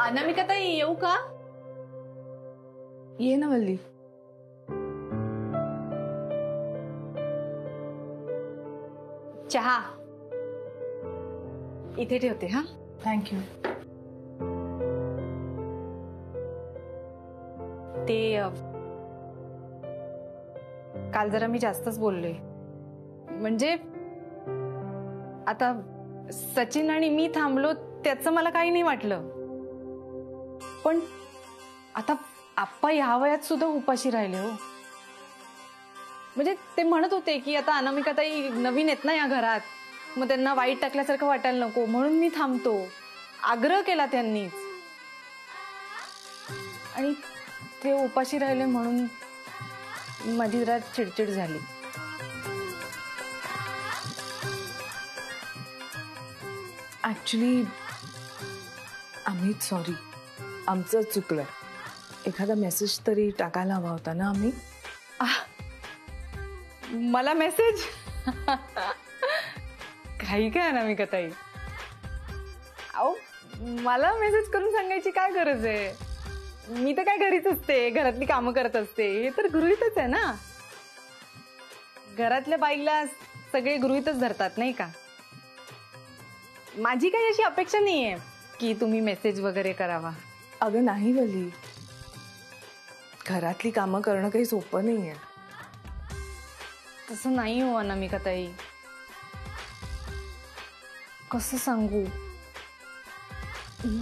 अनामिकाताई येऊ का? ये ना वल्ली. चहा इथे ठेवते. हा, थँक्यू. ते काल जरा मी जास्तच बोलले. म्हणजे आता सचिन आणि मी थांबलो त्याचं मला काही नाही वाटलं, पण आता आप्पा ह्या वयात सुद्धा उपाशी राहिले हो. म्हणजे ते म्हणत होते की आता अनामिकाताई नवीन आहेत ना या घरात, मग त्यांना वाईट टाकल्यासारखं वाटायला नको म्हणून मी थांबतो, आग्रह केला त्यांनीच. आणि ते उपाशी राहिले म्हणून माझी जरा चिडचिड झाली. ऍक्च्युली आम्हीच सॉरी, आमचं चुकलं. एखादा मेसेज तरी टाकायला हवा होता ना आम्ही. मला मेसेज काही काय अनामिकाताई, अहो मला मेसेज करून सांगायची काय गरज आहे? मी तर काय घरीच असते, घरातली कामं करत असते. हे तर गृहीतच आहे ना, घरातल्या बाईला सगळे गृहीतच धरतात नाही का. माझी काही अशी अपेक्षा नाहीये की तुम्ही मेसेज वगैरे करावा. अगं नाही वल्ली, घरातली कामं करणं काही सोपं नाहीये. तसं नाही हो अनामिकाताई, कसं सांगू,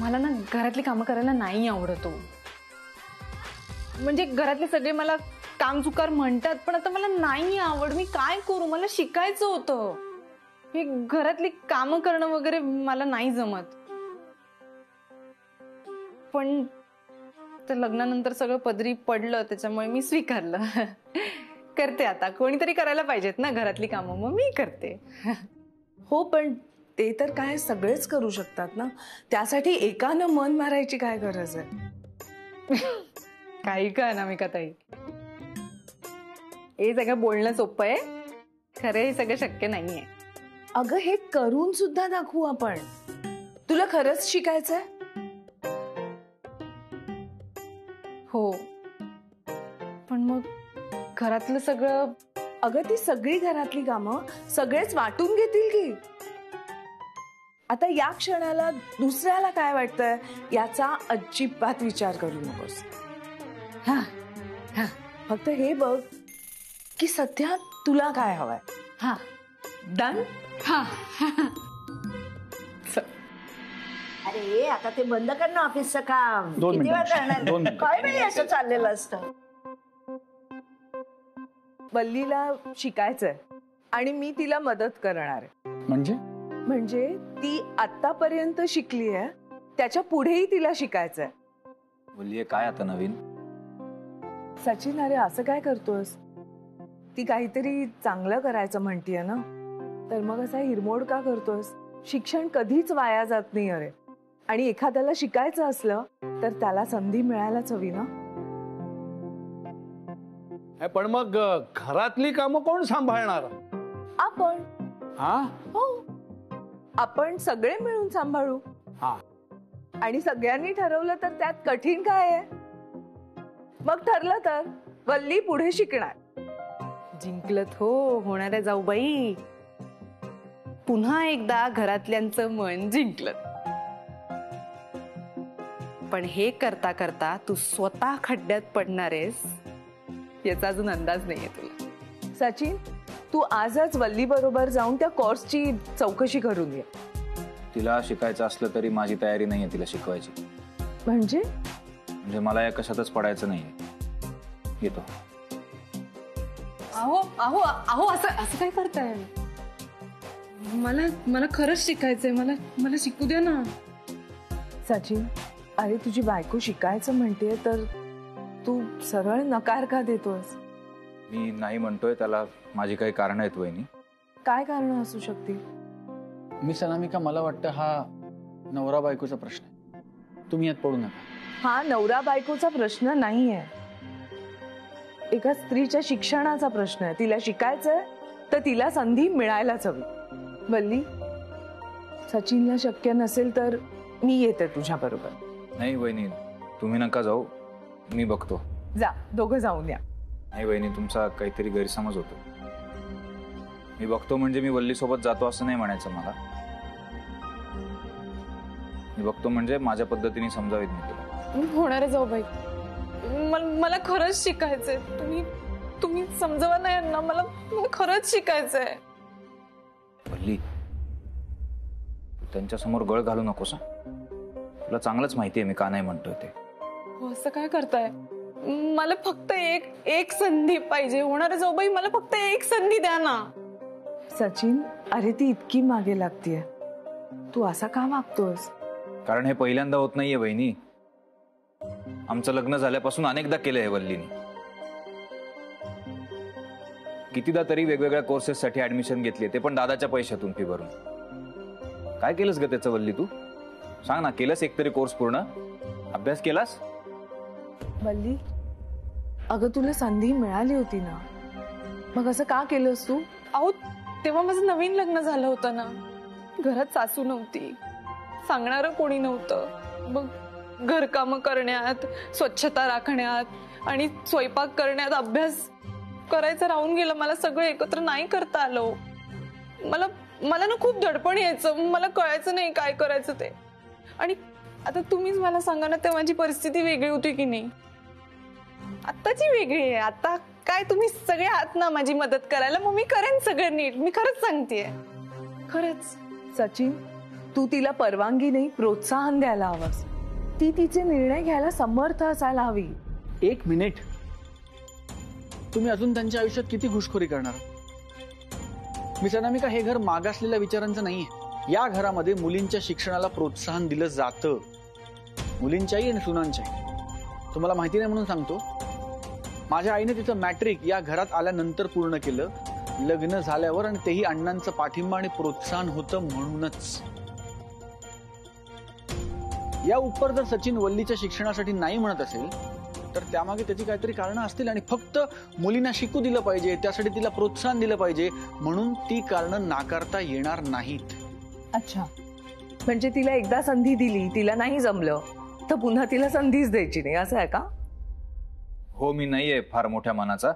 मला ना घरातली कामं करायला नाही आवडत. म्हणजे घरातले सगळे मला कामचुकार म्हणतात, पण आता मला नाही आवड. मी काय करू, मला शिकायचं होतं. हे घरातली कामं करणं वगैरे मला नाही जमत. पण तर लग्नानंतर सगळं पदरी पडलं, त्याच्यामुळे मी स्वीकारलं. करते आता, कोणीतरी करायला पाहिजेत ना घरातली कामं, मग मी करते. हो, पण ते तर काय सगळेच करू शकतात ना, त्यासाठी एकानं मन मारायची काय गरज आहे? काही का अनामिकाताई, हे सगळं बोलणं सोपं आहे, खरं हे सगळं शक्य नाहीये. अगं हे करून सुद्धा दाखवू आपण. तुला खरंच शिकायचंय? हो, पण मग घरातलं सगळं. अगं ती सगळी घरातली कामं सगळेच वाटून घेतील की. आता या क्षणाला दुसऱ्याला काय वाटतंय याचा अजिबात विचार करू नकोस. हा हा, फक्त हे बघ की सध्या तुला काय हवंय. हा, डन. हा. अरे आता ते बंद कर ना ऑफिसचं काम. दोन किती वेळ मिनिटं. करणार? काय नाही असं चाललेलं असतं. वल्लीला शिकायचंय आणि मी तिला मदत करणार आहे. म्हणजे ती आतापर्यंत शिकली आहे, त्याच्या पुढेही तिला शिकायचंय. बोलिये काय आता नवीन? सचिन, अरे असं काय करतोस? ती काहीतरी चांगलं करायचं म्हणतीये ना, तर मग असा हिरमोड का करतोस? शिक्षण कधीच वाया जात नाही अरे. आणि एखाद्याला शिकायचं असलं तर त्याला संधी मिळायलाच हवी ना. पण मग घरातली कामं कोण सांभाळणार? आपण. हा, हो, आपण सगळे मिळून सांभाळू. हा, आणि सगळ्यांनी ठरवलं तर त्यात कठीण काय आहे? मग ठरलं तर वल्ली पुढे शिकणार. जिंकलत हो होणाऱ्या जाऊबाई, पुन्हा एकदा घरातल्यांचं मन जिंकलत. पण हे करता करता तू स्वतः खड्ड्यात पडणार आहेस याचा अजून अंदाज नाहीये तुला. सचिन, तू आजच वल्ली बरोबर जाऊन त्या कोर्सची चौकशी करून ये. तिला शिकायचं असलं तरी माझी तयारी नाहीये तिला शिकवायची. म्हणजे मला या कशातच पडायचं नाहीये. येतो. अहो अहो अहो, असं असं काय करताय? मला खरंच शिकायचंय, मला शिकू द्या ना. सचिन, अरे तुझी बायको शिकायचं म्हणतेय तर तू सरळ नकार का देतोस? मी नाही म्हणतोय त्याला माझी काही कारण आहेत वहिनी. काय कारण असू शकतील? मिस अनामिका, मला वाटतं हा नवरा बायकोचा प्रश्न आहे. तुम्ही यात पडू नका. हा नवरा बायकोचा प्रश्न नाहीये, एका स्त्रीच्या शिक्षणाचा प्रश्न आहे. तिला शिकायचंय तर तिला संधी मिळायलाच हवी. वल्ली, सचिनला शक्य नसेल तर मी येते तुझ्या बरोबर. नाही वहिनी, तुम्ही नका जाऊ, मी बघतो. जा, दोघं जाऊन या. नाही वहिनी, तुमचा काहीतरी गैरसमज होतो. मी बघतो म्हणजे मी वल्ली सोबत जातो असं नाही म्हणायचं मला. मी बघतो म्हणजे माझ्या पद्धतीने समजावीत मी तुला. होणार आहे जाऊ बाई, मला खरंच शिकायचंय. तुम्ही समजवा नाही यांना, मला खरंच शिकायचंय. वल्ली, त्यांच्या समोर गळ घालू नकोस. तुला चांगलंच माहितीये मी का नाही म्हणतोय ते. हो, असं काय करताय? मला फक्त एक संधी पाहिजे. होणार आहे जाऊ बाई, मला फक्त एक संधी द्या ना. सचिन, अरे ती इतकी मागे लागतीये, तू असा का वागतोस? कारण हे पहिल्यांदा होत नाहीये बहिणी. आमचं लग्न झाल्यापासून अनेकदा केलंय हे वल्लीनी. कितीदा तरी वेगवेगळ्या कोर्सेससाठी ऍडमिशन घेतली, ते पण दादाच्या पैशातून फी भरून. काय केलंस ग त्याचं वल्ली तू? सांग ना, केलंस एकतरी कोर्स पूर्ण? अभ्यास केलास? वल्ली, अगं तुला संधी मिळाली होती ना, मग असं का केलंस तू? अहो, तेव्हा माझं नवीन लग्न झालं होतं ना. घरात सासू नव्हती, सांगणारं कोणी नव्हतं. मग घरकामं करण्यात, स्वच्छता राखण्यात आणि स्वयंपाक करण्यात, अभ्यास करायचं राहून गेलं. मला सगळं एकत्र नाही करता आलं. मला ना खूप दडपण यायचं. मला कळायचं नाही काय करायचं ते. आणि आता तुम्हीच मला सांगा ना, तेव्हा माझी परिस्थिती वेगळी होती की नाही? आत्ताची वेगळी आहे. आता काय तुम्ही सगळे आहात ना माझी मदत करायला, मग मी करेन सगळं नीट. मी खरंच सांगतेय, खरंच. सचिन, तू तिला परवानगी नाही, प्रोत्साहन द्यायला हवंस. ती तिचे निर्णय घ्यायला समर्थ असायला हवी. 1 मिनिट, तुम्ही अजून त्यांच्या आयुष्यात किती घुसखोरी करणार? मिस अनामिका, हे घर मागासलेल्या विचारांचं नाहीये. या घरामध्ये मुलींच्या शिक्षणाला प्रोत्साहन दिलं जातं, मुलींच्याही आणि सुनांच्याही. तुम्हाला माहिती नाही म्हणून सांगतो, माझ्या आईने तिचं मॅट्रिक या घरात आल्यानंतर पूर्ण केलं, लग्न झाल्यावर, आणि तेही अण्णांचं पाठिंबा आणि प्रोत्साहन होतं म्हणूनच. या उपर जर सचिन वल्लीच्या शिक्षणासाठी नाही म्हणत असेल तर त्यामागे त्याची काहीतरी कारणं असतील, आणि फक्त मुलींना शिकू दिलं पाहिजे, त्यासाठी तिला प्रोत्साहन दिलं पाहिजे म्हणून ती कारणं नाकारता येणार नाहीत. अच्छा, म्हणजे तिला एकदा संधी दिली, तिला नाही जमलं तर पुन्हा तिला संधीच द्यायची नाही, असं आहे का? हो, मी नाहीये फार मोठ्या मनाचा,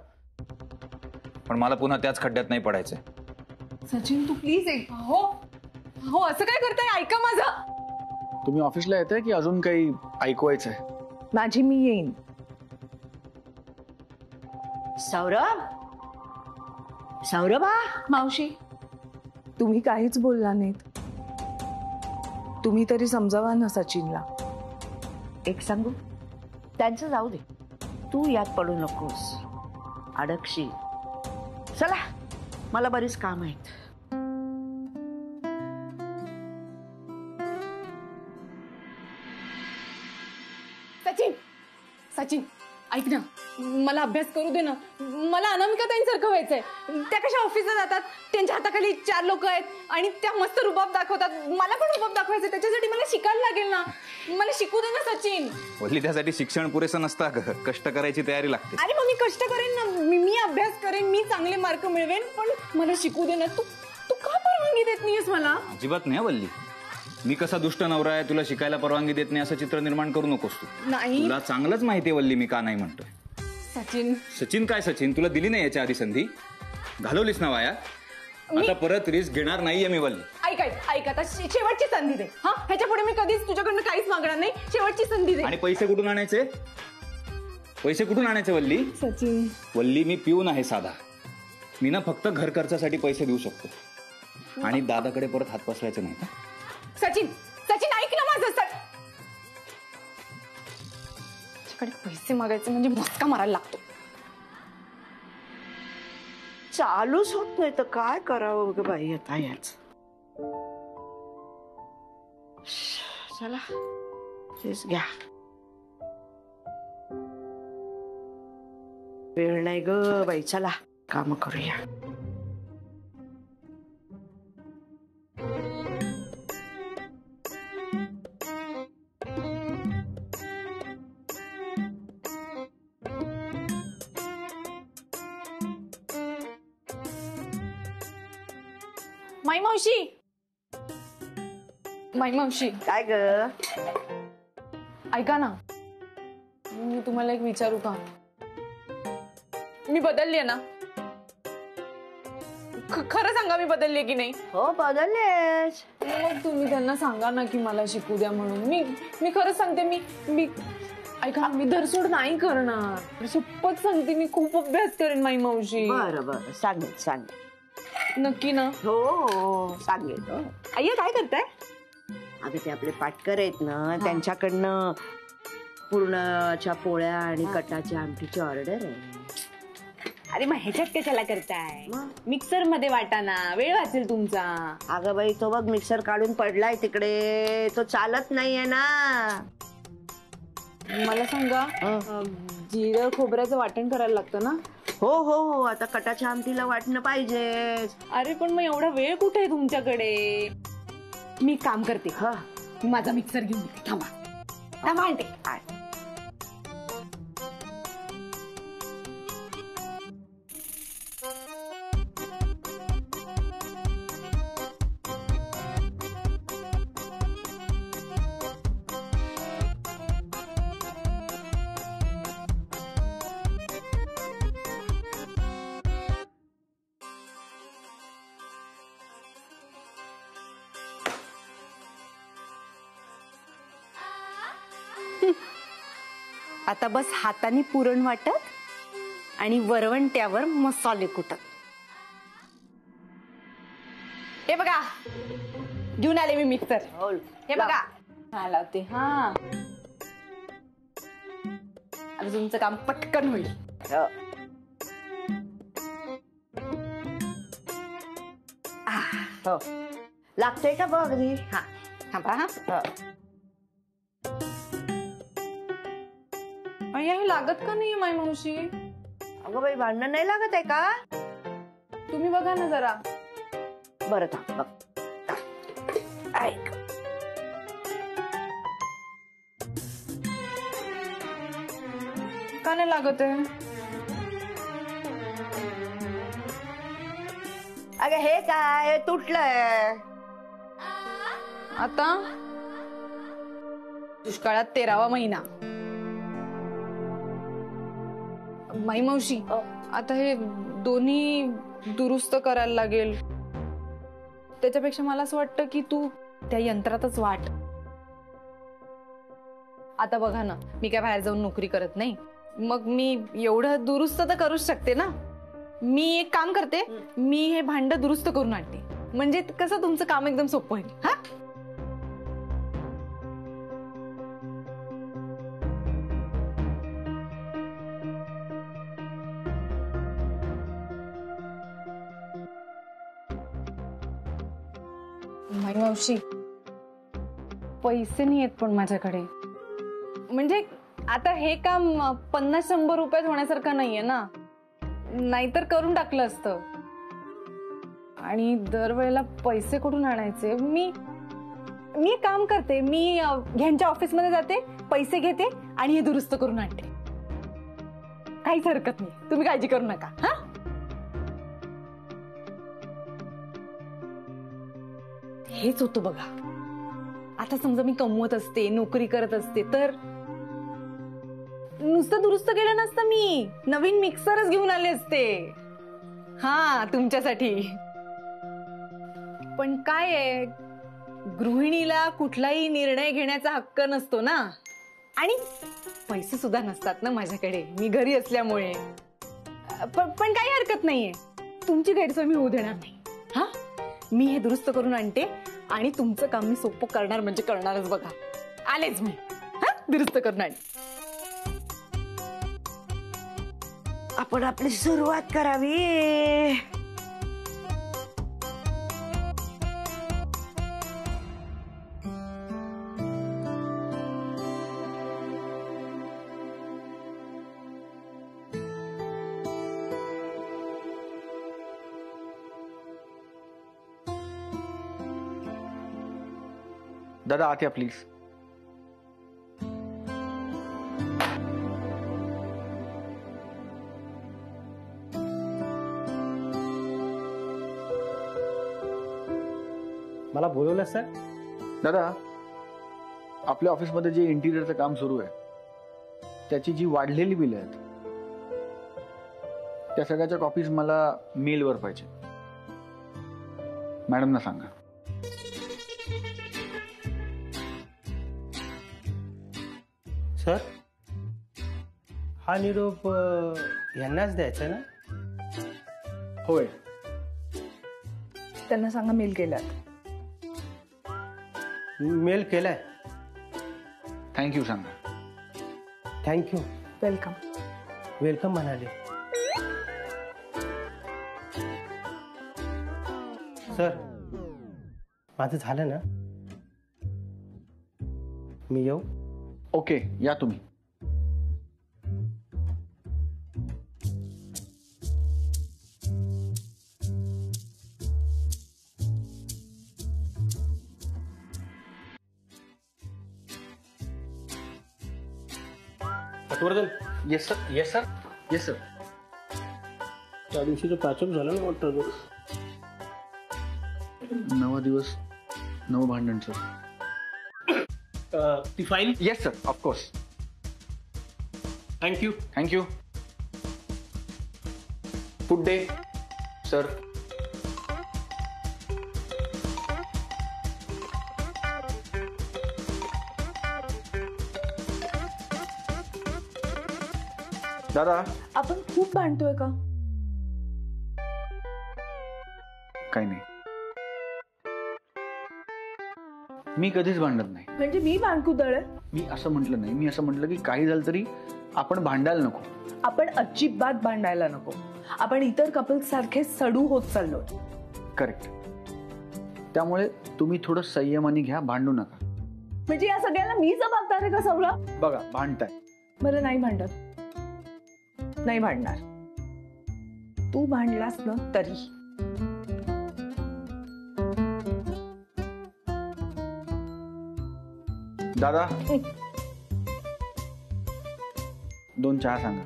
पण मला पुन्हा त्याच खड्ड्यात नाही पडायचंय. सचिन, तू प्लीज एक. हो हो, असं काय करताय? ऐका माझं. तुम्ही ऑफिसला येताय की अजून काही ऐकवायचंय? माझी मी येईन. सौरभ, सौरभा. मावशी, तुम्ही काहीच बोलला नाहीत. तुम्ही तरी समजावा ना सचिनला. एक सांगू, त्यांचं जाऊ दे, तू यात पडू नकोस, अडकशी. चला, मला बरीच काम आहेत. सचिन, ऐक ना, मला अभ्यास करू दे ना. मला अनामिका ताईंसारखं व्हायचंय. त्या कशा ऑफिसला जातात, त्यांच्या हाताखाली 4 लोक आहेत आणि त्या मस्त रुबाब दाखवतात. मला पण रुबाब दाखवायचं, त्याच्यासाठी मला शिकायला लागेल ना. मला शिकू दे ना सचिन. वल्ली, त्यासाठी शिक्षण पुरेसं नसतं, कष्ट करायची तयारी लागते. अरे मग मी कष्ट करेन ना, मी अभ्यास करेन, मी चांगले मार्क मिळवेन, पण मला शिकू दे ना. तू का परवानगी देत नाहीयेस मला? अजिबात नाही वल्ली. मी कसा दुष्ट नवरा आहे, तुला शिकायला परवानगी देत नाही असं चित्र निर्माण करू नकोस तू. नाही, तुला चांगलंच माहितीये वल्ली मी का नाही म्हणतोय. सचिन. सचिन काय सचिन, तुला दिली नाही याच्या आधी संधी, घालवलीस ना वाया. आता परत रिस्क घेणार नाहीये मी वल्ली. ऐक, आता शेवटची संधी दे. हा, ह्याच्या पुढे मी कधीच तुझ्याकडनं काहीच मागणार नाही. शेवटची संधी दे. आणि पैसे कुठून आणायचे? पैसे कुठून आणायचे वल्ली? सचिन, वल्ली, मी पिऊन आहे साधा. मी ना फक्त घर खर्चासाठी पैसे देऊ शकतो, आणि दादाकडे परत हात पसरायचं नाही. सचिन, ऐक ना माझं. त्याच्याकडे पैसे मागायचे म्हणजे मस्का मारायला लागतो. चालूच होत नाही तर काय करावं ग बाई आता याच. चला, तेच घ्या. वेळ नाही ग बाई, चला काम करूया. माई मावशी. काय ग? ऐका ना, मी तुम्हाला एक विचारू का? मी बदलली ना? खरं सांगा, मी बदलली की नाही? हो बदललेस. मग तुम्ही त्यांना सांगा ना की मला शिकू द्या म्हणून. मी खरं सांगते, मी ऐका, मी धरसोड नाही करणार. शपथ सांगते, मी खूप अभ्यास करेन माई मावशी. बरं बरं सांगेल. नक्की ना? हो सांगेल. आई काय करताय? अगं ते आपले पाटकर आहेत ना, त्यांच्याकडनं पुरणाच्या पोळ्या आणि कटाच्या आमटीची ऑर्डर आहे. अरे मग ह्याच्यात कशाला करताय? मिक्सर मध्ये वाटा ना, वेळ वाचेल तुमचा. अगं बाई, तो बघ मिक्सर काढून पडलाय तिकडे, तो चालत नाहीये ना. मला सांगा, जिरं खोबऱ्याचं वाटण करायला लागतं ना? हो हो हो, आता कटाच्या आमटीला वाटणं पाहिजे. अरे पण मग एवढा वेळ कुठे आहे तुमच्याकडे? मी काम करते, माझा मिक्सर घेऊन येते. थांबा आणते. आता बस हाताने पुरण वाटत आणि वरवंट्यावर मसाले कुटत. हे बघा, घेऊन आले मी मिक्सर. हे बघा, हा लावते. हा, आता तुमचं काम पटकन होईल. हो, लागतंय का बघ अगदी. हा थांबा. हा, हे लागत का नाहीये माई मावशी? अगं बाई, भांडण नाही लागत आहे का? तुम्ही बघा ना जरा. बरं थांब बघ. ऐक, का नाही लागत आहे? अगं हे काय तुटलंय. आता दुष्काळात 13वा महिना. माई मावशी, आता हे दोन्ही दुरुस्त करायला लागेल. त्याच्यापेक्षा मला असं वाटतं की तू त्या यंत्रातच वाट. आता बघा ना, मी काय बाहेर जाऊन नोकरी करत नाही, मग मी एवढं दुरुस्त तर करूच शकते ना. मी एक काम करते, मी हे भांड दुरुस्त करून आणते, म्हणजे कसं तुमचं काम एकदम सोपं होईल. हा, मावशी, पैसे नाही आहेत पण माझ्याकडे. म्हणजे आता हे काम 50-100 रुपयात होण्यासारखं नाहीये ना, नाहीतर करून टाकलं असतं. आणि दरवेळेला पैसे कुठून आणायचे? मी एक काम करते, मी ह्यांच्या ऑफिसमध्ये जाते, पैसे घेते आणि हे दुरुस्त करून आणते. काहीच हरकत नाही, तुम्ही काळजी करू नका. हा, हेच होतं बघा. आता समजा मी कमवत असते, नोकरी करत असते, तर नुसतं दुरुस्त केलं नसतं, मी नवीन मिक्सरच घेऊन आले असते. हा, तुमच्यासाठी. पण काय आहे, गृहिणीला कुठलाही निर्णय घेण्याचा हक्क नसतो ना, आणि पैसे सुद्धा नसतात ना माझ्याकडे, मी घरी असल्यामुळे. पण काही हरकत नाहीये, तुमची गैरसोय मी होऊ देणार नाही. हा, मी हे दुरुस्त करून आणते आणि तुमचं काम मी सोपं करणार, म्हणजे करणारच बघा. आलेच मी. हा, दुरुस्त करून आणते. आपण आपली सुरुवात करावी. दादा आत या प्लीज. मला बोलवलं सर? दादा, आपल्या ऑफिसमध्ये जे इंटिरियरचं काम सुरू आहे त्याची जी वाढलेली बिलं आहेत त्या सगळ्याच्या कॉपीज मला मेलवर पाहिजे. मॅडमना सांगा. सर, हा निरोप यांनाच द्यायचा ना? होय. त्यांना सांगा मेल केलात. मेल केलाय. थँक्यू सांगा. थँक्यू. वेलकम. वेलकम म्हणाले. सर, माझं झालं ना? मी येऊ? ओके, या तुम्ही. Patwardhan. Yes sir. Yes sir. Yes sir. त्या दिवशीचं पॅचअप झालं ना वाटतं. नवा दिवस नवं भांडण सर. ती file. Yes sir, of course. Thank you. Thank you. Good day sir. दादा, आपण खूप भांडतोय का? काही नाही. मी कधीच भांडत नाही. म्हणजे मी भांडकुदळ आहे? मी असं म्हटलं नाही. मी असं म्हटलं की काही झालं तरी आपण भांडायला नको. आपण अजिबात भांडायला नको. आपण इतर कपल्स सारखे सडू होत चाललो. करेक्ट. त्यामुळे तुम्ही थोडं संयमाने घ्या, भांडू नका. म्हणजे या सगळ्याला मी जबाबदार आहे का सौरभ? बघा, भांडताय. बरं, नाही भांडत. नाही भांडणार. तू भांडलास ना तरी. दादा, 2 चहा सांगा.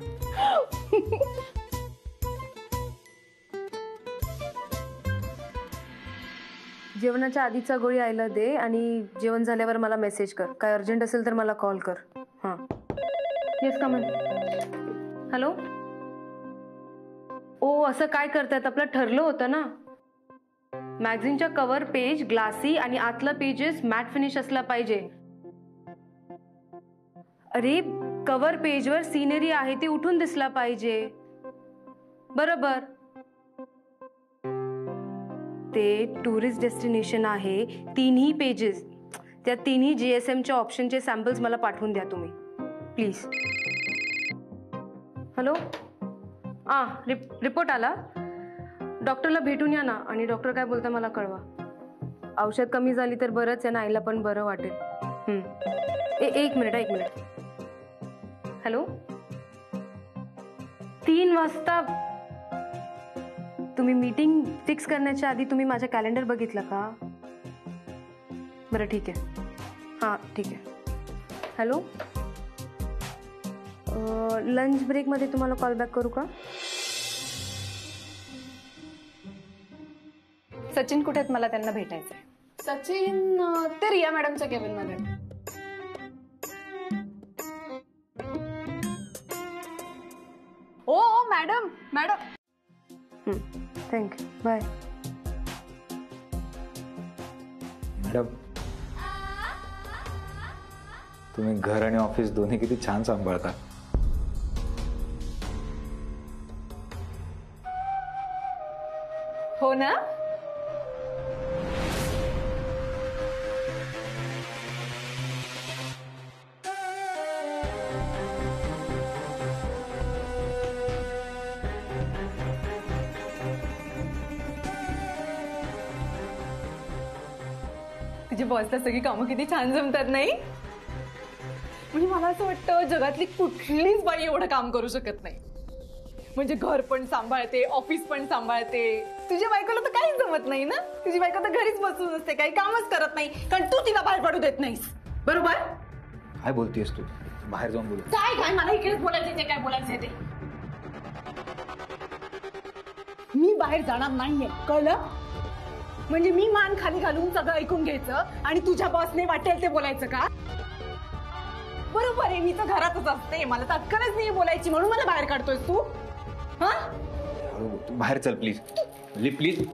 जेवणाच्या आधीचा गोळी आईला दे आणि जेवण झाल्यावर मला मेसेज कर. काय अर्जंट असेल तर मला कॉल कर. हां. Yes, come in. हॅलो. ओ, असं काय करतायत? आपलं ठरलं होतं ना, मॅगझिनच्या कव्हर पेज ग्लासी आणि आतलं पेजेस मॅट फिनिश असला पाहिजे. अरे, कव्हर पेजवर सिनरी आहे ती उठून दिसला पाहिजे. बरोबर. ते टुरिस्ट डेस्टिनेशन आहे. 3ही पेजेस, त्या 3ही GSMच्या ऑप्शनचे सॅम्पल्स मला पाठवून द्या तुम्ही प्लीज. हॅलो. रिपोर्ट आला. डॉक्टरला भेटून या ना आणि डॉक्टर काय बोलता मला कळवा. औषध कमी झाली तर बरंच आहे ना, आईला पण बरं वाटेल. एक मिनिट. हॅलो. 3 वाजता. तुम्ही मीटिंग फिक्स करण्याच्या आधी तुम्ही माझं कॅलेंडर बघितलं का? बरं, ठीक आहे. हां, ठीक आहे. हॅलो. लंच ब्रेकमध्ये तुम्हाला कॉल बॅक करू का? सचिन कुठे आहेत? मला त्यांना भेटायचंय. सचिन ते रिया मॅडमच्या केबिन मध्ये. ओ मॅडम. थँक्यू. बाय. मॅडम, तुम्ही घर आणि ऑफिस दोन्ही किती छान सांभाळता. हो ना? तुझ्या बॉसला सगळी कामं किती छान जमतात नाही? म्हणजे मला असं वाटतं जगातली कुठलीच बाई एवढं काम करू शकत नाही. म्हणजे घर पण सांभाळते, ऑफिस पण सांभाळते. तुझ्या बायकोला तर काहीच जमत नाही ना. तुझी बायको तर घरीच बसून असते, काही कामच करत नाही, कारण तू तिला बाहेर पडू देत नाहीस. बरोबर? काय बोलतेस तू? बाहेर जाऊन बोल. काय मला इकडेच बोलायचं ते. काय बोलायचं ते मी बाहेर जाणार नाहीये, कळलं? म्हणजे मी मान खाली घालून सगळं ऐकून घ्यायचं आणि तुझ्या बॉसने वाटेल ते बोलायचं का? बरोबर आहे, मी तर घरातच असते, मला तर अक्कलच नाही बोलायची, म्हणून मला बाहेर काढतोय तू. हा तू बाहेर चल प्लीज, प्लीज.